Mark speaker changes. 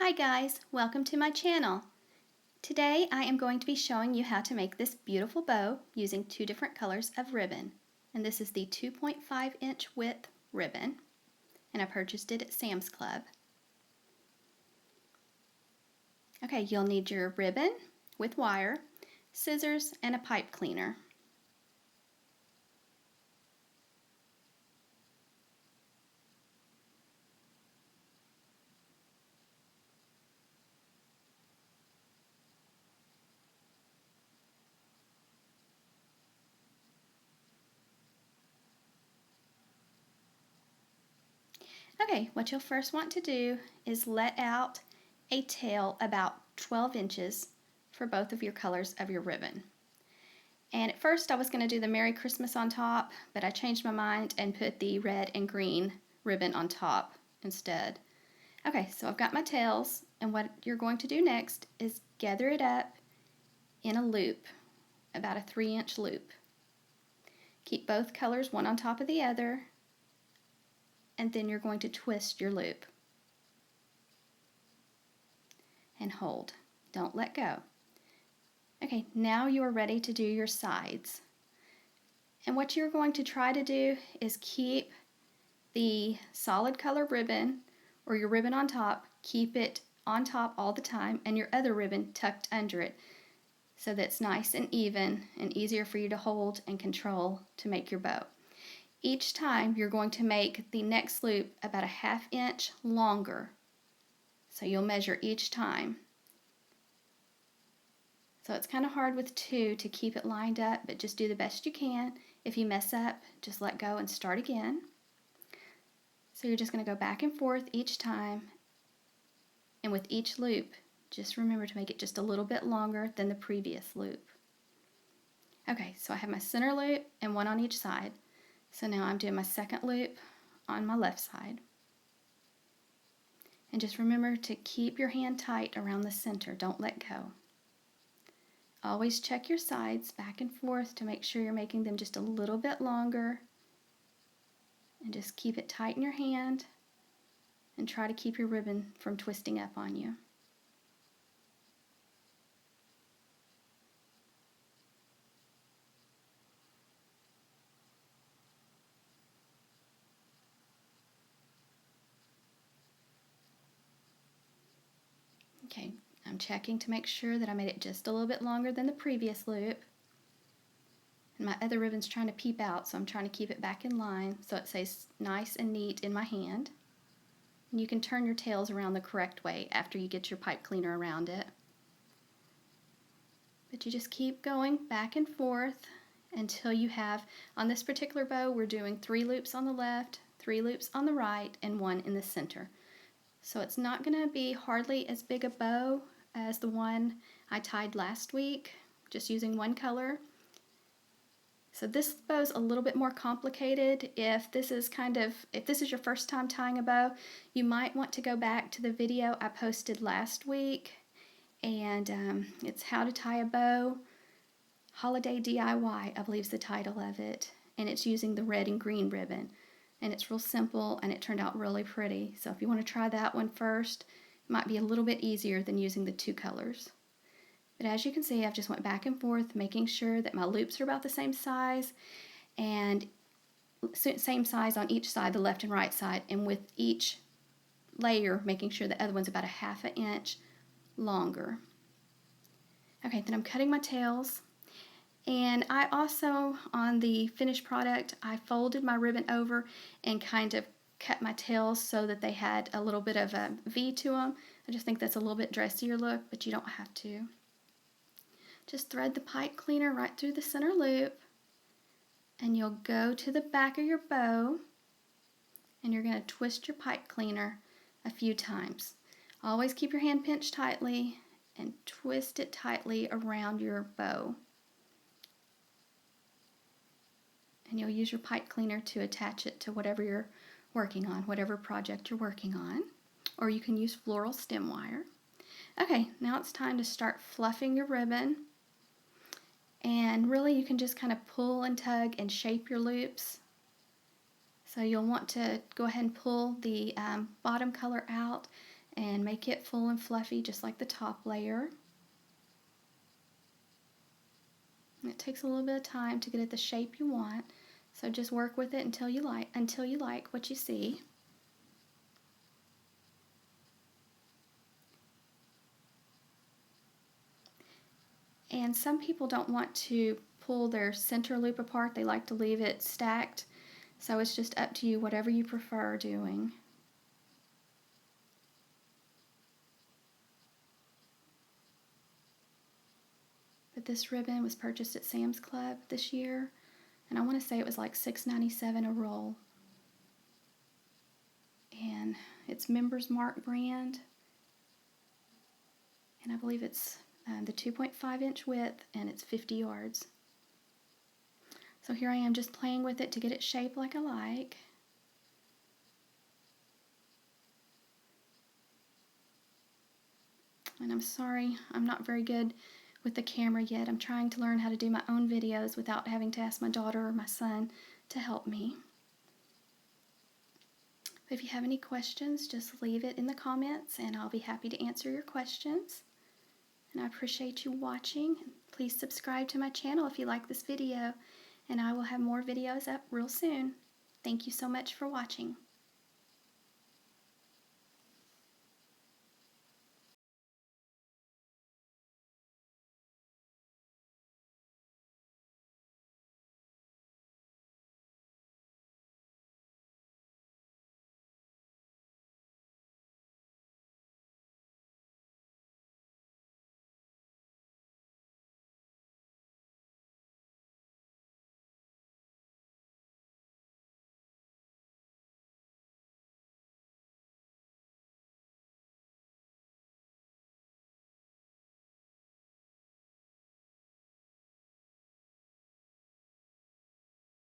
Speaker 1: Hi guys, welcome to my channel. Today I am going to be showing you how to make this beautiful bow using two different colors of ribbon. And this is the 2.5-inch width ribbon, and I purchased it at Sam's Club. Okay, you'll need your ribbon with wire, scissors, and a pipe cleaner. Okay, what you'll first want to do is let out a tail about 12 inches for both of your colors of your ribbon. And at first I was going to do the Merry Christmas on top, but I changed my mind and put the red and green ribbon on top instead. Okay, so I've got my tails, and what you're going to do next is gather it up in a loop, about a 3-inch loop. Keep both colors one on top of the other, and then you're going to twist your loop. And hold. Don't let go. Okay, now you are ready to do your sides. And what you're going to try to do is keep the solid color ribbon, or your ribbon on top, keep it on top all the time, and your other ribbon tucked under it, so that's nice and even and easier for you to hold and control to make your bow. Each time you're going to make the next loop about a 1/2 inch longer. So you'll measure each time. So it's kind of hard with two to keep it lined up, but just do the best you can. If you mess up, just let go and start again. So you're just going to go back and forth each time, and with each loop, just remember to make it just a little bit longer than the previous loop. Okay, so I have my center loop and one on each side. So now I'm doing my second loop on my left side. And just remember to keep your hand tight around the center. Don't let go. Always check your sides back and forth to make sure you're making them just a little bit longer. And just keep it tight in your hand and try to keep your ribbon from twisting up on you. Okay, I'm checking to make sure that I made it just a little bit longer than the previous loop. And my other ribbon's trying to peep out, so I'm trying to keep it back in line so it stays nice and neat in my hand. And you can turn your tails around the correct way after you get your pipe cleaner around it. But you just keep going back and forth until you have, on this particular bow, we're doing 3 loops on the left, 3 loops on the right, and 1 in the center. So it's not going to be hardly as big a bow as the one I tied last week, just using one color. So this bow's a little bit more complicated. If this is your first time tying a bow, you might want to go back to the video I posted last week, and it's How to Tie a Bow Holiday DIY, I believe is the title of it, and it's using the red and green ribbon. And it's real simple, and it turned out really pretty. So if you want to try that one first, it might be a little bit easier than using the 2 colors. But as you can see, I've just went back and forth, making sure that my loops are about the same size, and same size on each side, the left and right side, and with each layer, making sure the other one's about a 1/2 inch longer. Okay, then I'm cutting my tails. And I also, on the finished product, I folded my ribbon over and kind of cut my tails so that they had a little bit of a V to them. I just think that's a little bit dressier look, but you don't have to. Just thread the pipe cleaner right through the center loop, and you'll go to the back of your bow, and you're going to twist your pipe cleaner a few times. Always keep your hand pinched tightly and twist it tightly around your bow. And you'll use your pipe cleaner to attach it to whatever you're working on, whatever project you're working on. Or you can use floral stem wire. Okay, now it's time to start fluffing your ribbon. And really you can just kind of pull and tug and shape your loops. So you'll want to go ahead and pull the bottom color out and make it full and fluffy just like the top layer. And it takes a little bit of time to get it the shape you want, so just work with it until you like what you see. And some people don't want to pull their center loop apart. They like to leave it stacked. So it's just up to you, whatever you prefer doing. But this ribbon was purchased at Sam's Club this year, and I want to say it was like $6.97 a roll. And it's Members Mark brand, and I believe it's the 2.5-inch width, and it's 50 yards. So here I am just playing with it to get it shaped like I like. And I'm sorry, I'm not very good with the camera yet. I'm trying to learn how to do my own videos without having to ask my daughter or my son to help me. But if you have any questions, just leave it in the comments and I'll be happy to answer your questions. And I appreciate you watching. Please subscribe to my channel if you like this video, and I will have more videos up real soon. Thank you so much for watching.